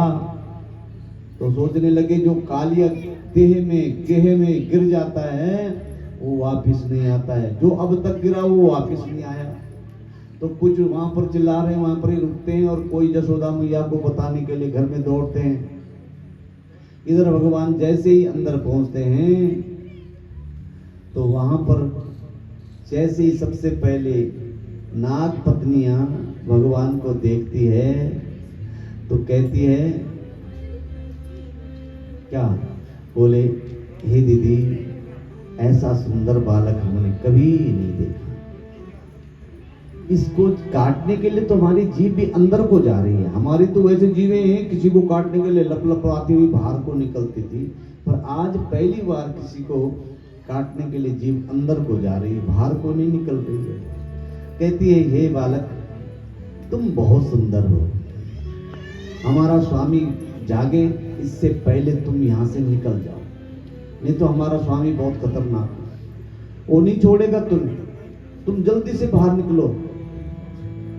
तो सोचने लगे जो कालिया देह में गेह में गिर जाता है वो वापिस नहीं आता है, जो अब तक गिरा वो वापिस नहीं आया। तो कुछ वहां पर चिल्ला रहे हैं, वहां पर ही रुकते हैं, और कोई जसोदा मैया को बताने के लिए घर में दौड़ते हैं। इधर भगवान जैसे ही अंदर पहुंचते हैं तो वहां पर जैसे ही सबसे पहले नाग पत्नियां भगवान को देखती है तो कहती है क्या, बोले हे दीदी, ऐसा सुंदर बालक हमने कभी नहीं देखा। इसको काटने के लिए तो हमारी जीभ भी अंदर को जा रही है। हमारी तो वैसे जीवें हैं, किसी को काटने के लिए लप लपाती हुई बाहर को निकलती थी, पर आज पहली बार किसी को काटने के लिए जीभ अंदर को जा रही है, बाहर को नहीं निकल रही है। कहती है हे बालक, तुम बहुत सुंदर हो, हमारा स्वामी जागे इससे पहले तुम यहाँ से निकल जाओ, नहीं तो हमारा स्वामी बहुत खतरनाक है, वो नहीं छोड़ेगा तुम जल्दी से बाहर निकलो।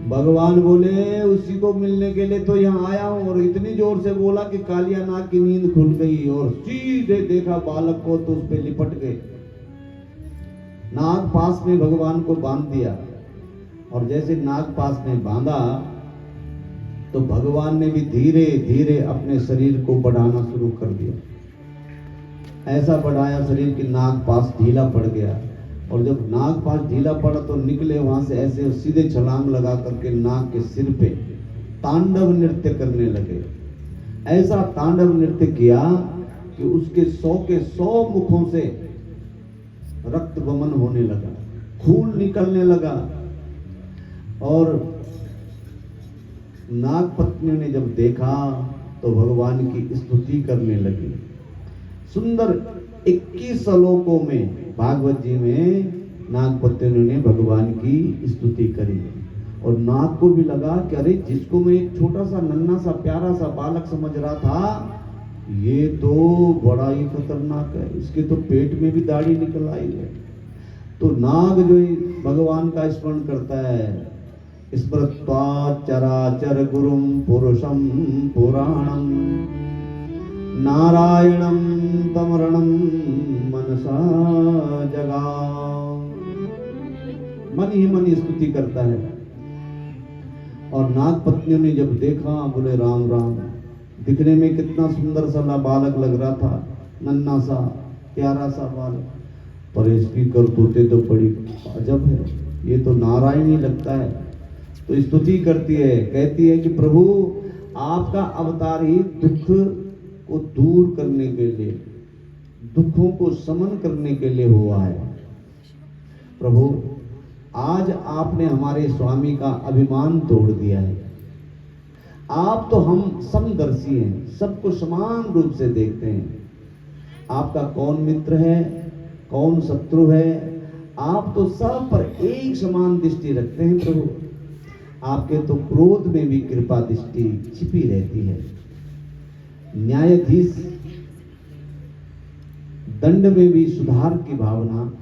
भगवान बोले उसी को मिलने के लिए तो यहाँ आया हूँ, और इतनी जोर से बोला कि कालिया नाग की नींद खुल गई और सीधे देखा बालक को तो उस पे लिपट गए। नाग पास में भगवान को बांध दिया, और जैसे नाग पास में बांधा तो भगवान ने भी धीरे धीरे अपने शरीर को बढ़ाना शुरू कर दिया। ऐसा बढ़ाया शरीर कि नाग पास ढीला पड़ गया, और जब नाग पास ढीला पड़ा तो निकले वहां से ऐसे सीधे छलांग लगा करके नाग के सिर पे तांडव नृत्य करने लगे। ऐसा तांडव नृत्य किया कि उसके 100 के 100 मुखों से रक्त वमन होने लगा, खून निकलने लगा। और नाग पत्नी ने जब देखा तो भगवान की स्तुति करने लगी। सुंदर 21 श्लोकों में भागवत जी में नाग पत्नियों ने भगवान की स्तुति करी, और नाग को भी लगा कि अरे जिसको मैं एक छोटा सा नन्हा सा प्यारा सा बालक समझ रहा था, ये तो बड़ा ही खतरनाक है, इसके तो पेट में भी दाढ़ी निकल आई है। तो नाग जो भगवान का स्मरण करता है, स्मृत्वा चराचर गुरुम पुरुषम पुराणम नारायणम तमरणम मनसा जगा, मन ही मन स्तुति करता है। और नाग पत्नियों ने जब देखा बोले राम राम, दिखने में कितना सुंदर सा बालक लग रहा था, नन्हा सा प्यारा सा बालक, पर इसकी करतूतें तो बड़ी अजब है, ये तो नारायण ही लगता है। तो स्तुति करती है, कहती है कि प्रभु आपका अवतार ही दुख को दूर करने के लिए, दुखों को समन करने के लिए हुआ है। प्रभु आज आपने हमारे स्वामी का अभिमान तोड़ दिया है। आप तो हम समदर्शी हैं, सबको समान रूप से देखते हैं। आपका कौन मित्र है, कौन शत्रु है, आप तो सब पर एक समान दृष्टि रखते हैं। प्रभु आपके तो क्रोध में भी कृपा दृष्टि छिपी रहती है। न्यायाधीश दंड में भी सुधार की भावना,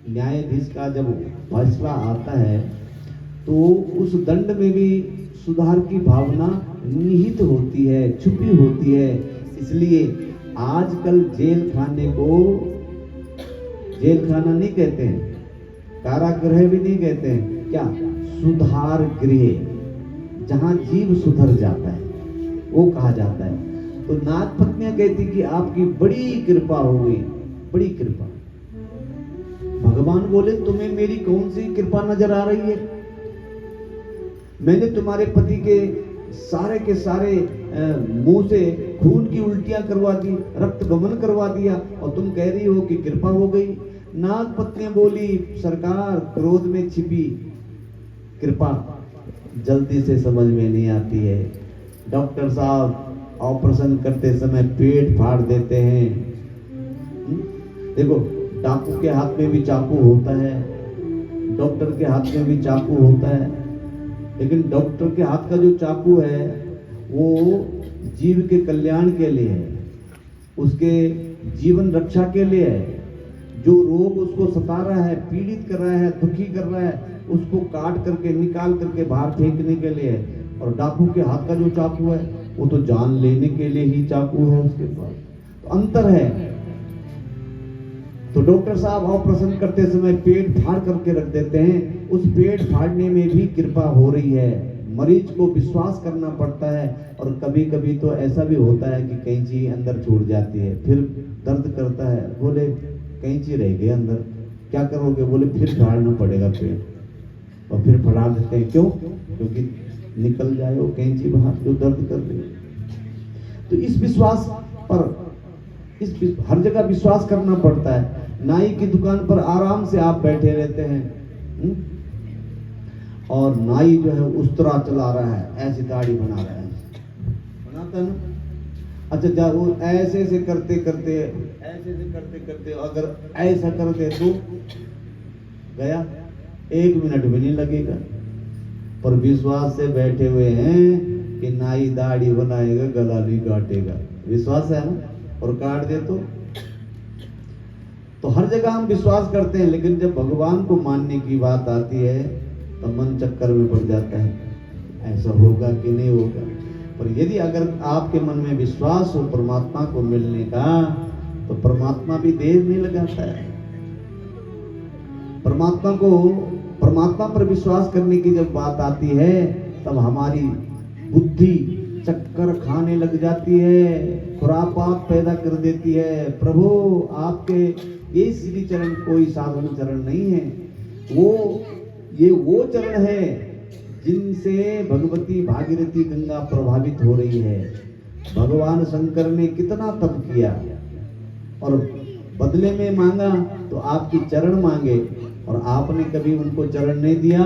न्यायाधीश का जब फैसला आता है तो उस दंड में भी सुधार की भावना निहित होती है, छुपी होती है। इसलिए आजकल जेल खाने को जेल खाना नहीं कहते हैं, कारागृह भी नहीं कहते हैं, क्या सुधार गृह, जहां जीव सुधर जाता है वो कहा जाता है। तो नाग पत्नियां कहती कि आपकी बड़ी कृपा हो गई, बड़ी कृपा। भगवान बोले तुम्हें मेरी कौन सी कृपा नजर आ रही है? मैंने तुम्हारे पति के सारे मुंह से खून की उल्टियां करवा दी, रक्त गमन करवा दिया, और तुम कह रही हो कि कृपा हो गई। नाग पत्नियां बोली सरकार क्रोध में छिपी कृपा जल्दी से समझ में नहीं आती है। डॉक्टर साहब ऑपरेशन करते समय पेट फाड़ देते हैं। देखो डाकू के हाथ में भी चाकू होता है, डॉक्टर के हाथ में भी चाकू होता है, लेकिन डॉक्टर के हाथ का जो चाकू है वो जीव के कल्याण के लिए है, उसके जीवन रक्षा के लिए है। जो रोग उसको सता रहा है, पीड़ित कर रहा है, दुखी कर रहा है, उसको काट करके निकाल करके बाहर फेंकने के लिए है। और डाकू के हाथ का जो चाकू है वो तो जान लेने के लिए ही चाकू है उसके पास। तो अंतर है। तो डॉक्टर साहब ऑपरेशन करते समय पेट फाड़ करके रख देते हैं। उस पेट फाड़ने में भी कृपा हो रही है। मरीज को विश्वास करना पड़ता है। और कभी कभी तो ऐसा भी होता है कि कैंची अंदर छूट जाती है, फिर दर्द करता है। बोले कैंची रह गई अंदर, क्या करोगे? बोले फिर फाड़ना पड़ेगा पेट। और फिर फाड़ देते हैं। क्यों? क्योंकि निकल जाए वो कैंची बाहर जो दर्द कर रही है। तो इस विश्वास पर हर जगह विश्वास करना पड़ता है। नाई की दुकान पर आराम से आप बैठे रहते हैं, और नाई जो है उस्तरा चला रहा है, ऐसी दाढ़ी बना रहा है, बनाता है ना। अच्छा जब वो ऐसे से करते करते अगर ऐसा कर दे तो गया, 1 मिनट भी नहीं लगेगा। पर विश्वास से बैठे हुए हैं कि नाई दाढ़ी बनाएगा, गला नहीं काटेगा। विश्वास है ना, और काट दे तो हर जगह हम विश्वास करते हैं। लेकिन जब भगवान को मानने की बात आती है तो मन चक्कर में पड़ जाता है, ऐसा होगा कि नहीं होगा। पर यदि अगर आपके मन में विश्वास हो परमात्मा को मिलने का, तो परमात्मा भी देर नहीं लगाता है। परमात्मा पर विश्वास करने की जब बात आती है, तब हमारी बुद्धि चक्कर खाने लग जाती है, खुरापात पैदा कर देती है। प्रभु आपके ये श्री चरण कोई साधारण चरण नहीं है, ये वो चरण है जिनसे भगवती भागीरथी गंगा प्रभावित हो रही है। भगवान शंकर ने कितना तप किया और बदले में मांगा तो आपकी चरण मांगे, और आपने कभी उनको चरण नहीं दिया,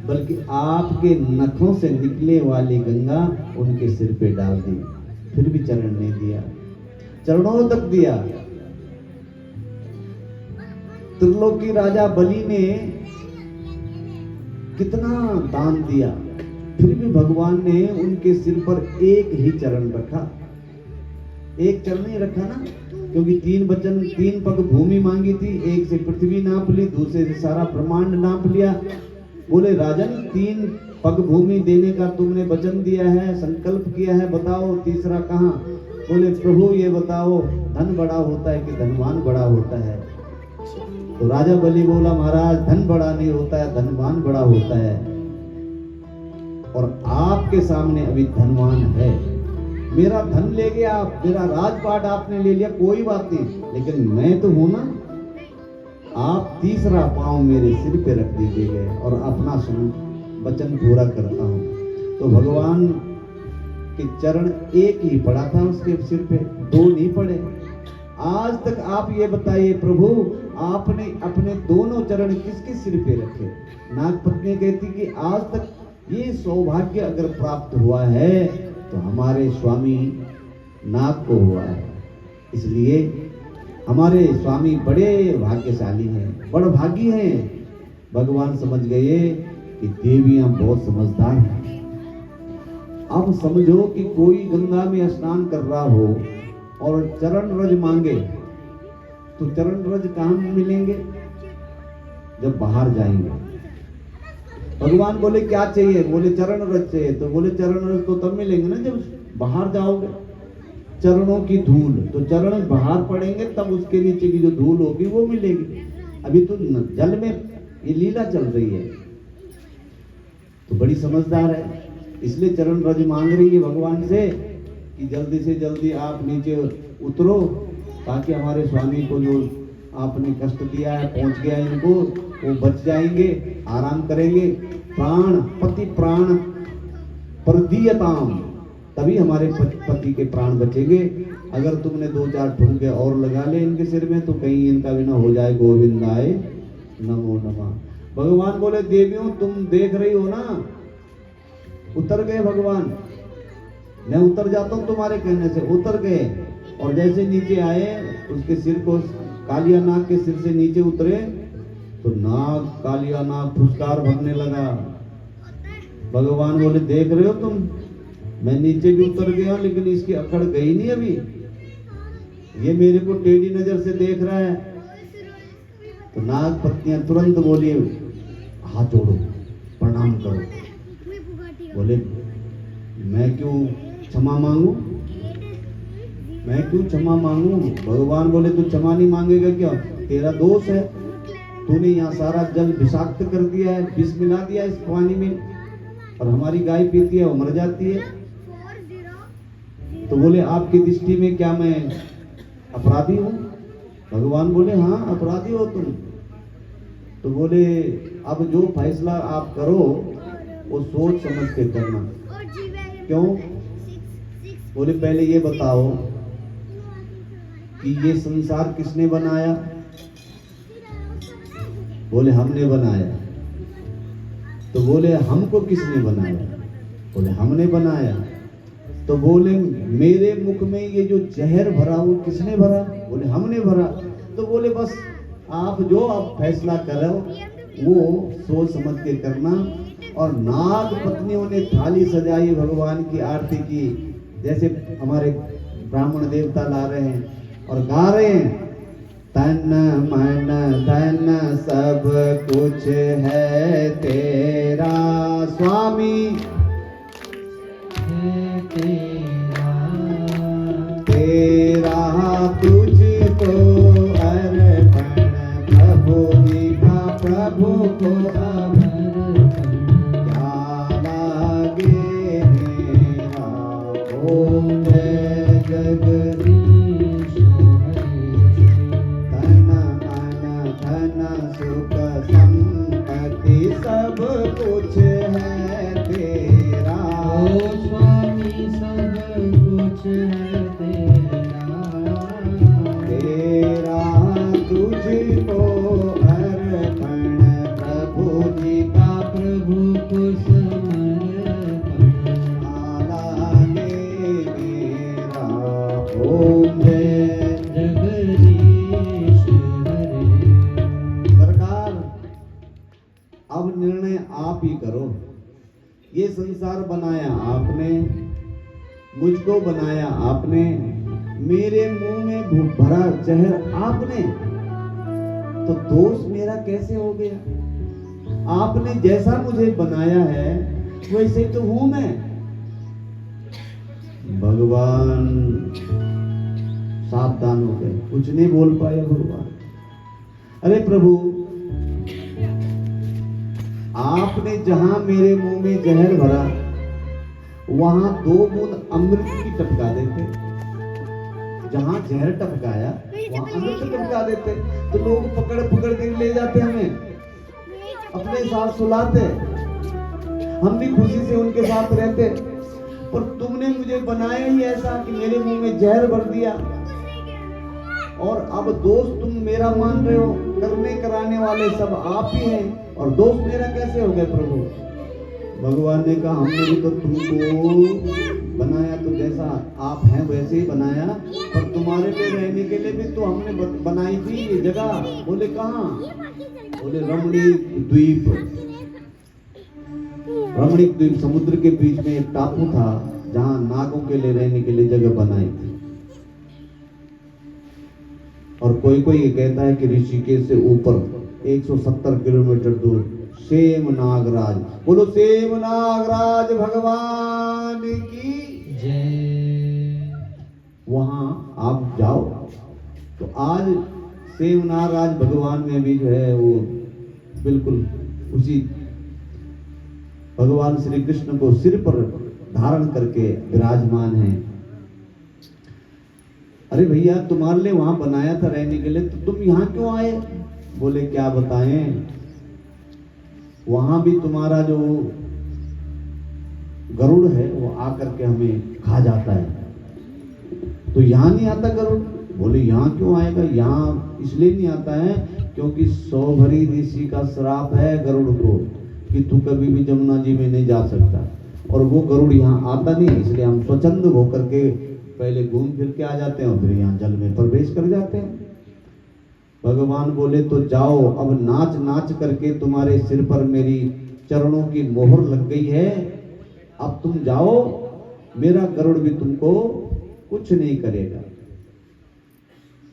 बल्कि आपके नखों से निकले वाली गंगा उनके सिर पे डाल दी, फिर भी चरण नहीं दिया, चरणों तक दिया। त्रिलोकी राजा बलि ने कितना दान दिया, फिर भी भगवान ने उनके सिर पर एक ही चरण रखा। एक चरण नहीं रखा ना, क्योंकि 3 पग भूमि मांगी थी, एक से पृथ्वी नाप ली, दूसरे से सारा ब्रह्मांड नाप लिया। बोले राजन 3 पग भूमि देने का तुमने वचन दिया है, संकल्प किया है, बताओ तीसरा कहाँ? बोले प्रभु ये बताओ, धन बड़ा होता है कि धनवान बड़ा होता है? तो राजा बलि बोला महाराज धन बड़ा नहीं होता है, धनवान बड़ा होता है, और आपके सामने अभी धनवान है। मेरा धन ले गया आप, मेरा राजपाट आपने ले लिया, कोई बात नहीं, लेकिन मैं तो हूं ना, आप तीसरा पांव मेरे सिर पे रख दीजिए और अपना वचन पूरा करता हूं। तो भगवान के चरण एक ही पड़ा था उसके सिर पे, 2 नहीं पड़े। आज तक आप ये बताइए प्रभु, आपने अपने दोनों चरण किसके सिर पे रखे? नागपत्नी कहती कि आज तक ये सौभाग्य अगर प्राप्त हुआ है तो हमारे स्वामी नाग को हुआ है। इसलिए हमारे स्वामी बड़े भाग्यशाली हैं, बड़ भागी हैं। भगवान समझ गए कि देवियां बहुत समझदार हैं। अब समझो कि कोई गंगा में स्नान कर रहा हो और चरण रज मांगे, तो चरण रज कहाँ मिलेंगे? जब बाहर जाएंगे। भगवान बोले क्या चाहिए? बोले चरण रज चाहिए। तो बोले चरण रज तो तब मिलेंगे ना जब बाहर जाओगे। चरणों की धूल, तो चरण बाहर पड़ेंगे तब उसके नीचे की जो धूल होगी वो मिलेगी। अभी तो जल में ये लीला चल रही है, तो बड़ी समझदार है, इसलिए चरण रज मांग रही है भगवान से कि जल्दी से जल्दी आप नीचे उतरो, ताकि हमारे स्वामी को जो आपने कष्ट दिया है, पहुंच गया इनको, वो बच जाएंगे, आराम करेंगे। प्राण पति प्राण परदीयताम, तभी हमारे पति के प्राण बचेंगे। अगर तुमने 2-4 ठुमके और लगा ले इनके सिर में तो कहीं इनका भी ना हो जाए गोविंदाय नमो नमः। भगवान बोले देवियों तुम देख रही हो ना, उतर गए भगवान। मैं उतर जाता हूँ तुम्हारे कहने से, उतर गए। और जैसे नीचे आए उसके सिर को, कालिया नाग के सिर से नीचे उतरे तो नाग, कालिया नाग फुसकार भरने लगा। भगवान बोले देख रहे हो तुम, मैं नीचे भी उतर गया लेकिन इसकी अकड़ गई नहीं अभी, ये मेरे को टेढ़ी नजर से देख रहा है। तो नाग पत्नियां तुरंत बोली हाथ जोड़ो प्रणाम करो। बोले मैं क्यों क्षमा मांगू, मैं क्यों क्षमा मांगू? भगवान बोले तू क्षमा नहीं मांगेगा क्या? तेरा दोष है, तूने यहाँ सारा जल विषाक्त कर दिया है, विष मिला दिया इस पानी में, और हमारी गाय पीती है वो मर जाती है। तो बोले आपकी दृष्टि में क्या मैं अपराधी हूँ? भगवान बोले हाँ अपराधी हो तुम। तो बोले अब जो फैसला आप करो वो सोच समझ के करना। क्यों? बोले पहले ये बताओ कि ये संसार किसने बनाया? बोले हमने बनाया। तो बोले हमको किसने बनाया? बोले हमने बनाया। तो बोले मेरे मुख में ये जो जहर भरा वो किसने भरा? बोले हमने भरा। तो बोले बस आप जो आप फैसला करो वो सोच समझ के करना। और नाग पत्नियों ने थाली सजाई, भगवान की आरती की, जैसे हमारे ब्राह्मण देवता ला रहे हैं और गा रहे हैं, तन मन धन सब कुछ है तेरा स्वामी, है तेरा तेरा तुझको अर्पण प्रभु जी का, प्रभु को समर्पण। क्या लागे मेरा ओम जय जगदीश तन मन धन सुख संपत्ति सब कुछ है तेरा, ओ स्वामी सब कुछ है तेरा, तेरा तुझको अर्पण प्रभु जी का, प्रभु को समर्पण। लागे मेरा ओम जय जगदीश हरे। सरकार अब निर्णय आप ही करो। ये संसार बनाया आपने, मुझको बनाया आपने, मेरे मुंह में भरा जहर आपने, तो दोष मेरा कैसे हो गया? आपने जैसा मुझे बनाया है वैसे तो हूं मैं। भगवान सावधान हो गए, कुछ नहीं बोल पाए भगवान। अरे प्रभु, आपने जहां मेरे मुंह में जहर भरा वहां 2 बूंद अमृत की टपका देते, जहां जहर टपकाया वहां अमृत टपका देते, तो लोग पकड़ पकड़ के ले जाते, हमें अपने साथ सुलाते, हम भी खुशी से उनके साथ रहते। पर तुमने मुझे बनाया ही ऐसा कि मेरे मुंह में जहर भर दिया, और अब दोष तुम मेरा मान रहे हो। करने कराने वाले सब आप ही हैं, और दोष मेरा कैसे हो गए प्रभु? भगवान ने कहा हमने भी तो तुमको बनाया, तो जैसा आप हैं वैसे ही बनाया, पर तुम्हारे लिए रहने के लिए भी तो हमने बनाई थी ये जगह। बोले कहाँ? बोले रमणीक द्वीप। रमणीक द्वीप समुद्र के बीच में एक टापू था जहां नागों के लिए रहने के लिए जगह बनाई थी। और कोई कोई ये कहता है कि ऋषिकेश से ऊपर 170 किलोमीटर दूर सेम नागराज। बोलो सेम नागराज भगवान की जय। वहां आप जाओ तो आज सेम नागराज भगवान में भी जो है वो बिल्कुल उसी भगवान श्री कृष्ण को सिर पर धारण करके विराजमान है। अरे भैया, तुम्हारे लिए वहां बनाया था रहने के लिए, तो तुम यहाँ क्यों आए? बोले क्या बताएं, वहां भी तुम्हारा जो गरुड़ है वो आकर के हमें खा जाता है, तो यहाँ नहीं आता गरुड़। बोले यहाँ क्यों आएगा? यहाँ इसलिए नहीं आता है क्योंकि सौभरी ऋषि का श्राप है गरुड़ को कि तू कभी भी जमुना जी में नहीं जा सकता, और वो गरुड़ यहाँ आता नहीं, इसलिए हम स्वच्छंद होकर के पहले घूम फिर के आ जाते हैं और फिर यहाँ जल में प्रवेश कर जाते हैं। भगवान बोले तो जाओ, अब नाच नाच करके तुम्हारे सिर पर मेरी चरणों की मोहर लग गई है, अब तुम जाओ, मेरा गरुड़ भी तुमको कुछ नहीं करेगा,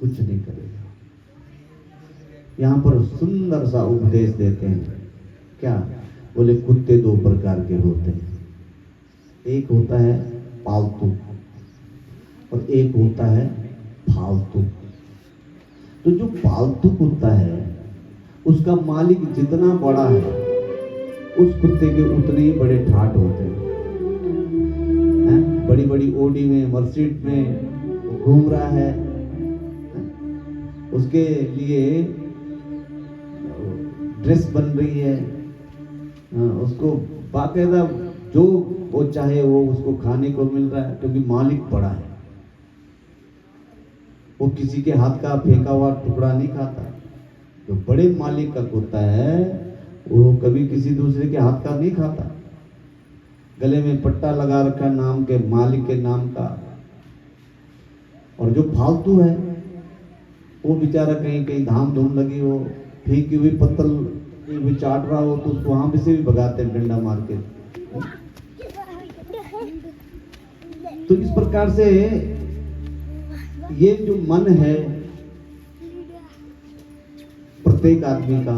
कुछ नहीं करेगा। यहाँ पर सुंदर सा उपदेश देते हैं। क्या? बोले कुत्ते 2 प्रकार के होते हैं, एक होता है पालतू और एक होता है फालतू। तो जो पालतू कुत्ता है उसका मालिक जितना बड़ा है उस कुत्ते के उतने ही बड़े ठाट होते हैं। बड़ी बड़ी ओडी में मर्सिडीज में वो घूम रहा है, उसके लिए ड्रेस बन रही है, उसको बाकायदा जो वो चाहे वो उसको खाने को मिल रहा है क्योंकि मालिक बड़ा है। वो किसी के हाथ का फेंका हुआ टुकड़ा नहीं खाता। जो बड़े मालिक का कुत्ता है वो कभी किसी दूसरे के हाथ का नहीं खाता। गले में पट्टा लगा रखा नाम के मालिक के नाम का। और जो फालतू है वो बेचारा कहीं कहीं धाम धूम लगी हो, फेंकी हुई पत्तल भी चाट रहा हो तो उसको वहां पे से भी भगाते हैं डंडा मार के। तो इस प्रकार से ये जो मन है प्रत्येक आदमी का,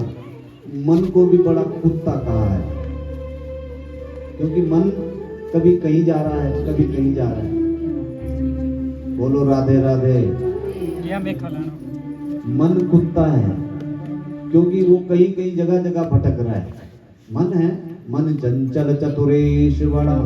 मन को भी बड़ा कुत्ता कहा है क्योंकि मन कभी कहीं जा रहा है कभी कहीं जा रहा है। बोलो राधे राधे। मन कुत्ता है क्योंकि वो कहीं कहीं जगह जगह भटक रहा है। मन है मन चंचल चतुरेश बड़ा